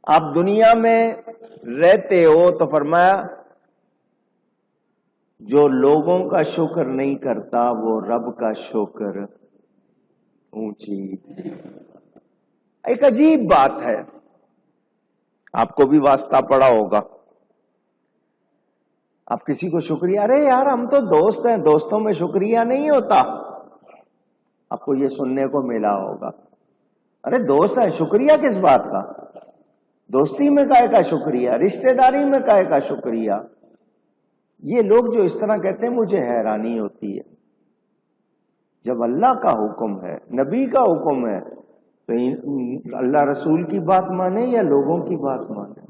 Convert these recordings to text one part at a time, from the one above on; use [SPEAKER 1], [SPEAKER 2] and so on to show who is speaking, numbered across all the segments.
[SPEAKER 1] آپ دنیا میں رہتے ہو تو فرمایا جو لوگوں کا شکر نہیں کرتا وہ رب کا شکر اونچی. ایک عجیب بات ہے، آپ کو بھی واسطہ پڑا ہوگا. آپ کسی کو شکریہ، ارے یار ہم تو دوست ہیں، دوستوں میں شکریہ نہیں ہوتا. آپ کو یہ سننے کو ملا ہوگا، ارے دوست ہیں شکریہ کس بات کا، دوستی میں کائے کا شکریہ، رشتہ داری میں کائے کا شکریہ. یہ لوگ جو اس طرح کہتے ہیں مجھے حیرانی ہوتی ہے. جب اللہ کا حکم ہے، نبی کا حکم ہے، تو اللہ رسول کی بات مانے یا لوگوں کی بات مانے؟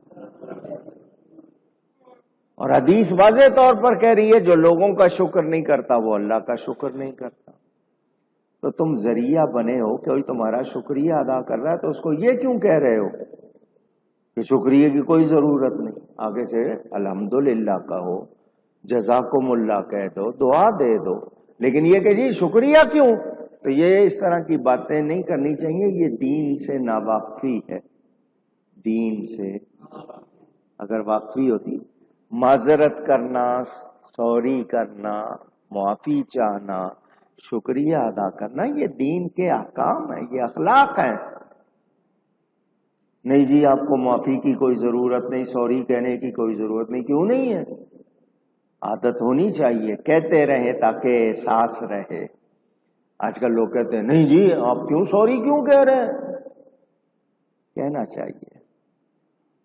[SPEAKER 1] اور حدیث واضح طور پر کہہ رہی ہے جو لوگوں کا شکر نہیں کرتا وہ اللہ کا شکر نہیں کرتا. تو تم ذریعہ بنے ہو، کوئی تمہارا شکریہ ادا کر رہا ہے تو اس کو یہ کیوں کہہ رہے ہو کہ شکریہ کی کوئی ضرورت نہیں؟ آگے سے الحمدللہ کہو، جزاکم اللہ کہہ دو، دعا دے دو. لیکن یہ کہ جی شکریہ کیوں، تو یہ اس طرح کی باتیں نہیں کرنی چاہیے. یہ دین سے ناواقفی ہے. دین سے اگر واقفی ہوتی، معذرت کرنا، سوری کرنا، معافی چاہنا، شکریہ ادا کرنا، یہ دین کے احکام ہیں، یہ اخلاق ہیں. نہیں جی آپ کو معافی کی کوئی ضرورت نہیں، سوری کہنے کی کوئی ضرورت نہیں. کیوں نہیں ہے؟ عادت ہونی چاہیے، کہتے رہیں تاکہ احساس رہے. آج کل لوگ کہتے ہیں نہیں جی آپ کیوں سوری کیوں کہہ رہے ہیں. کہنا چاہیے.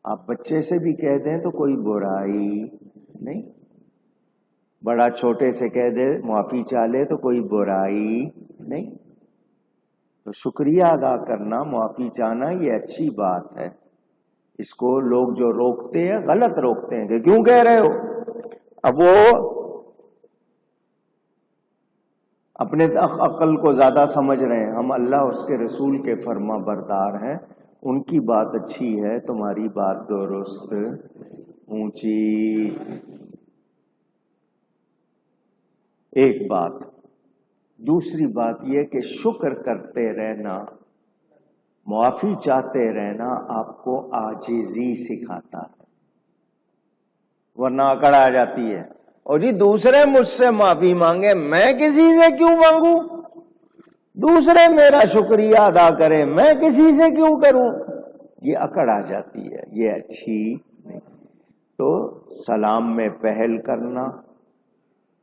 [SPEAKER 1] آپ بچے سے بھی کہہ دیں تو کوئی برائی نہیں، بڑا چھوٹے سے کہہ دے معافی چاہ لے تو کوئی برائی نہیں. تو شکریہ ادا کرنا، معافی چاہنا یہ اچھی بات ہے. اس کو لوگ جو روکتے ہیں غلط روکتے ہیں کہ کیوں کہہ رہے ہو. اب وہ اپنے عقل کو زیادہ سمجھ رہے ہیں. ہم اللہ اس کے رسول کے فرما بردار ہیں، ان کی بات اچھی ہے، تمہاری بات درست اونچی. ایک بات. دوسری بات یہ کہ شکر کرتے رہنا، معافی چاہتے رہنا آپ کو عاجزی سکھاتا ہے، ورنہ اکڑ آ جاتی ہے. اور جی دوسرے مجھ سے معافی مانگے میں کسی سے کیوں مانگوں، دوسرے میرا شکریہ ادا کرے میں کسی سے کیوں کروں، یہ اکڑ آ جاتی ہے، یہ اچھی نہیں. تو سلام میں پہل کرنا،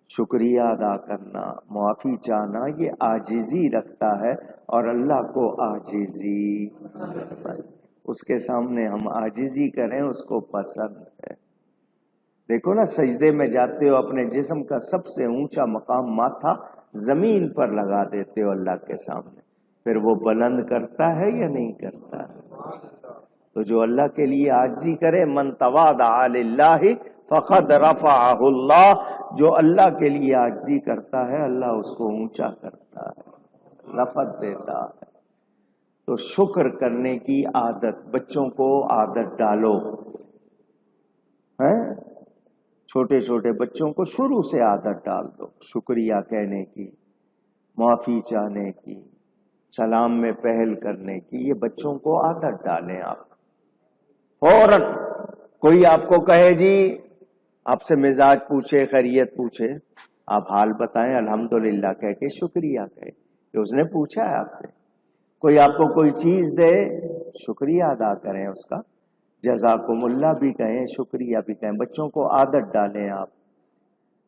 [SPEAKER 1] شکریہ ادا کرنا، معافی چاہنا یہ عاجزی رکھتا ہے، اور اللہ کو عاجزی بس اس کے سامنے ہم عاجزی کریں اس کو پسند ہے. دیکھو نا سجدے میں جاتے ہو اپنے جسم کا سب سے اونچا مقام ماتھا زمین پر لگا دیتے ہو اللہ کے سامنے، پھر وہ بلند کرتا ہے یا نہیں کرتا ہے؟ تو جو اللہ کے لیے عاجزی کرے، من تواضع للہ فقد رفعہ اللہ، جو اللہ کے لیے عاجزی کرتا ہے اللہ اس کو اونچا کرتا ہے، رفعت دیتا ہے. تو شکر کرنے کی عادت، بچوں کو عادت ڈالو. چھوٹے چھوٹے بچوں کو شروع سے عادت ڈال دو شکریہ کہنے کی، معافی چاہنے کی، سلام میں پہل کرنے کی. یہ بچوں کو عادت ڈالیں. آپ فوراً کوئی آپ کو کہے جی آپ سے مزاج پوچھے، خیریت پوچھے، آپ حال بتائیں الحمدللہ کہہ کے شکریہ کہے کہ اس نے پوچھا ہے آپ سے. کوئی آپ کو کوئی چیز دے شکریہ ادا کریں اس کا، جزاکم اللہ بھی کہیں، شکریہ بھی کہیں. بچوں کو عادت ڈالیں. آپ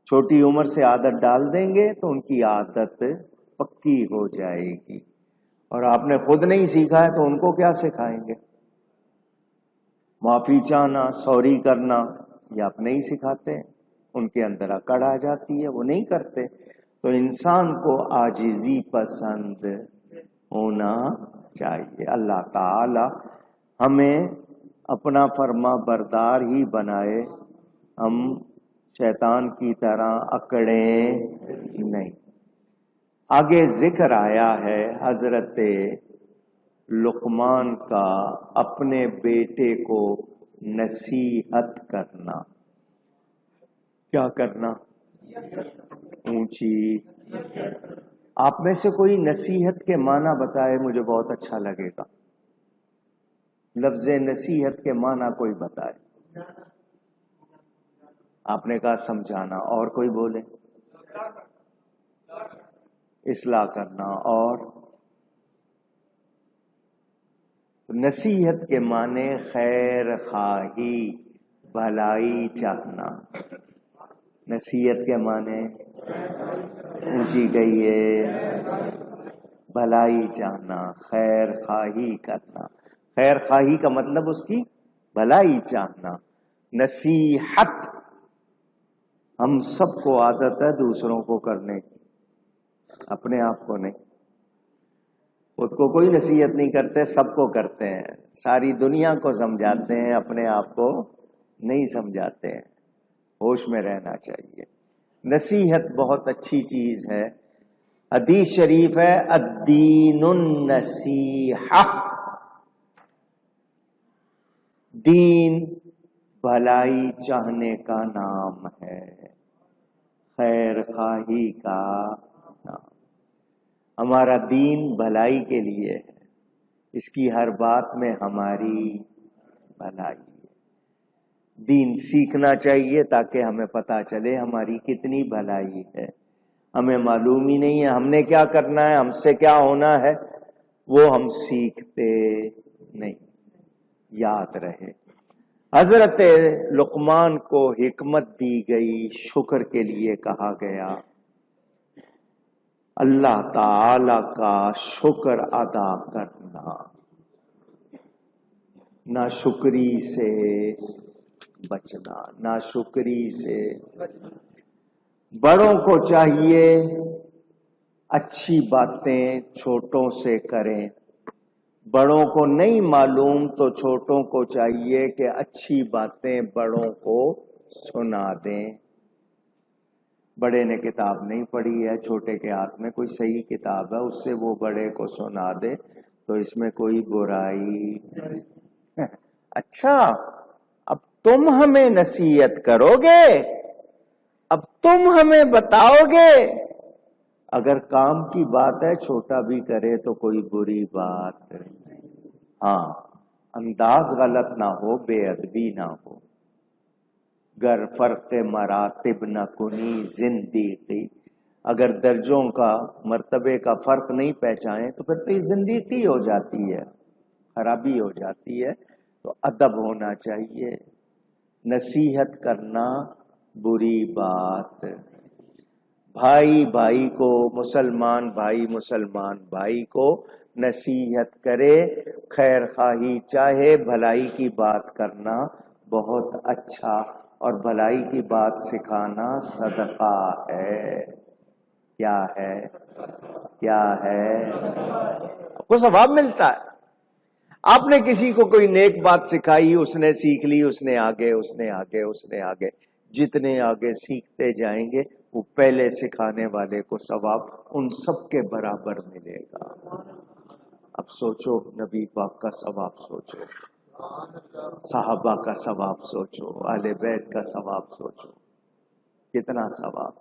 [SPEAKER 1] چھوٹی عمر سے عادت ڈال دیں گے تو ان کی عادت پکی ہو جائے گی. اور آپ نے خود نہیں سیکھا ہے تو ان کو کیا سکھائیں گے؟ معافی چاہنا، سوری کرنا یہ آپ نہیں سکھاتے، ان کے اندر اکڑ آ جاتی ہے، وہ نہیں کرتے. تو انسان کو عاجزی پسند ہونا چاہیے. اللہ تعالی ہمیں اپنا فرما بردار ہی بنائے، ہم شیطان کی طرح اکڑیں نہیں. آگے ذکر آیا ہے حضرت لقمان کا اپنے بیٹے کو نصیحت کرنا. کیا کرنا؟ اونچی. آپ میں سے کوئی نصیحت کے معنی بتائے، مجھے بہت اچھا لگے گا. لفظ نصیحت کے معنی کوئی بتائے؟ آپ نے کہا سمجھانا، اور کوئی بولے؟ اصلاح کرنا. اور نصیحت کے معنی خیر خواہی، بھلائی چاہنا. نصیحت کے معنی اونچی گئی ہے، بھلائی چاہنا، خیر خواہی کرنا. خیر خواہی کا مطلب اس کی بھلائی چاہنا. نصیحت ہم سب کو عادت ہے دوسروں کو کرنے کی، اپنے آپ کو نہیں. خود کو کوئی نصیحت نہیں کرتے، سب کو کرتے ہیں. ساری دنیا کو سمجھاتے ہیں، اپنے آپ کو نہیں سمجھاتے ہیں. ہوش میں رہنا چاہیے. نصیحت بہت اچھی چیز ہے. حدیث شریف ہے الدین النصیحہ، دین بھلائی چاہنے کا نام ہے، خیر خواہی کا نام. ہمارا دین بھلائی کے لیے ہے، اس کی ہر بات میں ہماری بھلائی ہے. دین سیکھنا چاہیے تاکہ ہمیں پتہ چلے ہماری کتنی بھلائی ہے. ہمیں معلوم ہی نہیں ہے ہم نے کیا کرنا ہے، ہم سے کیا ہونا ہے، وہ ہم سیکھتے نہیں. یاد رہے حضرت لقمان کو حکمت دی گئی، شکر کے لیے کہا گیا. اللہ تعالی کا شکر ادا کرنا، ناشکری سے بچنا، ناشکری سے. بڑوں کو چاہیے اچھی باتیں چھوٹوں سے کریں. بڑوں کو نہیں معلوم تو چھوٹوں کو چاہیے کہ اچھی باتیں بڑوں کو سنا دیں. بڑے نے کتاب نہیں پڑھی ہے، چھوٹے کے ہاتھ میں کوئی صحیح کتاب ہے، اس سے وہ بڑے کو سنا دے تو اس میں کوئی برائی. اچھا اب تم ہمیں نصیحت کرو گے، اب تم ہمیں بتاؤ گے. اگر کام کی بات ہے چھوٹا بھی کرے تو کوئی بری بات نہیں. ہاں انداز غلط نہ ہو، بے ادبی نہ ہو. گر فرق مراتب نہ کنی زندگی، اگر درجوں کا مرتبے کا فرق نہیں پہچانے تو پھر تو یہ زندگی ہو جاتی ہے، خرابی ہو جاتی ہے. تو ادب ہونا چاہیے. نصیحت کرنا بری بات. بھائی بھائی کو، مسلمان بھائی کو نصیحت کرے، خیر خواہی چاہے، بھلائی کی بات کرنا بہت اچھا، اور بھلائی کی بات سکھانا صدقہ ہے. کیا ہے؟ کیا ہے؟ آپ کو ثواب ملتا ہے. آپ نے کسی کو کوئی نیک بات سکھائی، اس نے سیکھ لی، اس نے آگے جتنے آگے سیکھتے جائیں گے وہ پہلے سکھانے والے کو ثواب ان سب کے برابر ملے گا. اب سوچو نبی پاک کا ثواب، سوچو صحابہ کا ثواب، سوچو اہل بیت کا ثواب، سوچو کتنا ثواب.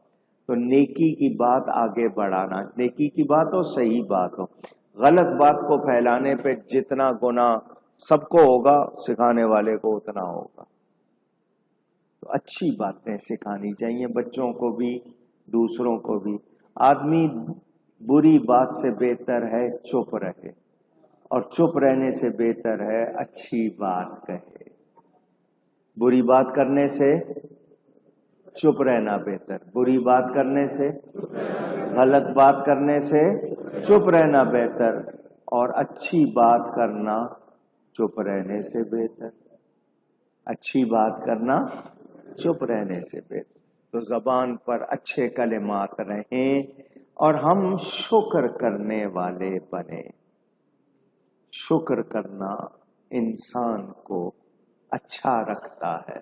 [SPEAKER 1] تو نیکی کی بات آگے بڑھانا، نیکی کی بات ہو، صحیح بات ہو. غلط بات کو پھیلانے پہ جتنا گناہ سب کو ہوگا، سکھانے والے کو اتنا ہوگا. تو اچھی باتیں سکھانی چاہیے، بچوں کو بھی دوسروں کو بھی. آدمی بری بات سے بہتر ہے چپ رہے، اور چپ رہنے سے بہتر ہے اچھی بات کہے. بری بات کرنے سے چپ رہنا بہتر، بری بات کرنے سے، غلط بات کرنے سے چپ رہنا بہتر، اور اچھی بات کرنا چپ رہنے سے بہتر. اچھی بات کرنا چپ رہنے سے بہتر. تو زبان پر اچھے کلمات رہیں اور ہم شکر کرنے والے بنیں. شکر کرنا انسان کو اچھا رکھتا ہے،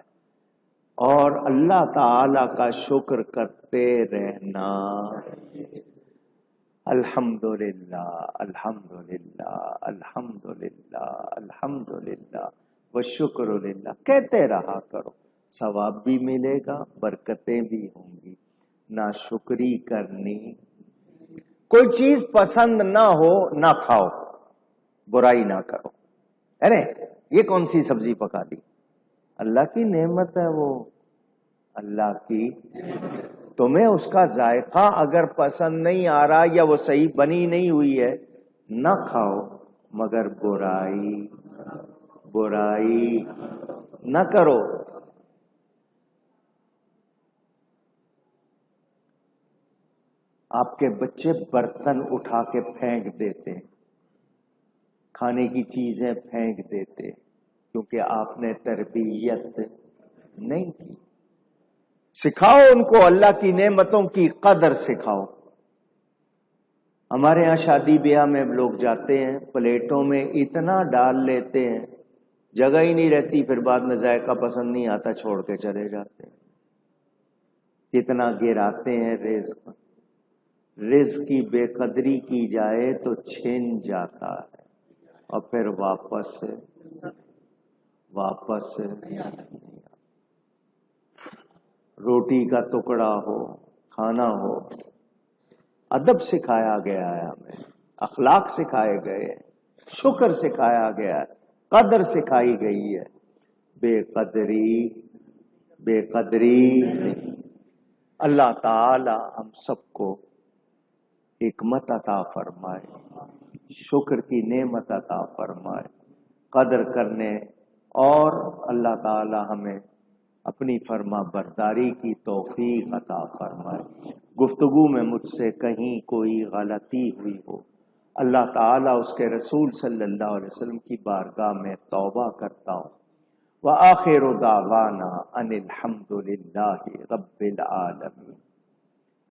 [SPEAKER 1] اور اللہ تعالی کا شکر کرتے رہنا. الحمدللہ الحمدللہ الحمدللہ الحمدللہ والشکر للہ کہتے رہا کرو. ثواب بھی ملے گا، برکتیں بھی ہوں گی. ناشکری کرنی، کوئی چیز پسند نہ ہو نہ کھاؤ، برائی نہ کرو. ارے یہ کون سی سبزی پکا دی؟ اللہ کی نعمت ہے وہ، اللہ کی۔ تمہیں اس کا ذائقہ اگر پسند نہیں آ رہا یا وہ صحیح بنی نہیں ہوئی ہے، نہ کھاؤ، مگر برائی نہ کرو۔ آپ کے بچے برتن اٹھا کے پھینک دیتے، کھانے کی چیزیں پھینک دیتے، کیونکہ آپ نے تربیت نہیں کی۔ سکھاؤ ان کو اللہ کی نعمتوں کی قدر سکھاؤ۔ ہمارے ہاں شادی بیاہ میں لوگ جاتے ہیں، پلیٹوں میں اتنا ڈال لیتے ہیں، جگہ ہی نہیں رہتی، پھر بعد میں ذائقہ پسند نہیں آتا، چھوڑ کے چلے جاتے ہیں۔ کتنا گراتے ہیں رزق، رزق کی بے قدری کی جائے تو چھن جاتا ہے، اور پھر واپس روٹی کا ٹکڑا ہو، کھانا ہو، ادب سکھایا گیا ہے ہمیں، اخلاق سکھائے گئے ہیں، شکر سکھایا گیا ہے، قدر سکھائی گئی ہے، بے قدری نہیں۔ اللہ تعالی ہم سب کو حکمت عطا فرمائے، شکر کی نعمت عطا فرمائے، قدر کرنے، اور اللہ تعالی ہمیں اپنی فرما برداری کی توفیق عطا فرمائے۔ گفتگو میں مجھ سے کہیں کوئی غلطی ہوئی ہو، اللہ تعالی اس کے رسول صلی اللہ علیہ وسلم کی بارگاہ میں توبہ کرتا ہوں۔ وآخر دعوانا ان الحمد للہ رب العالمین۔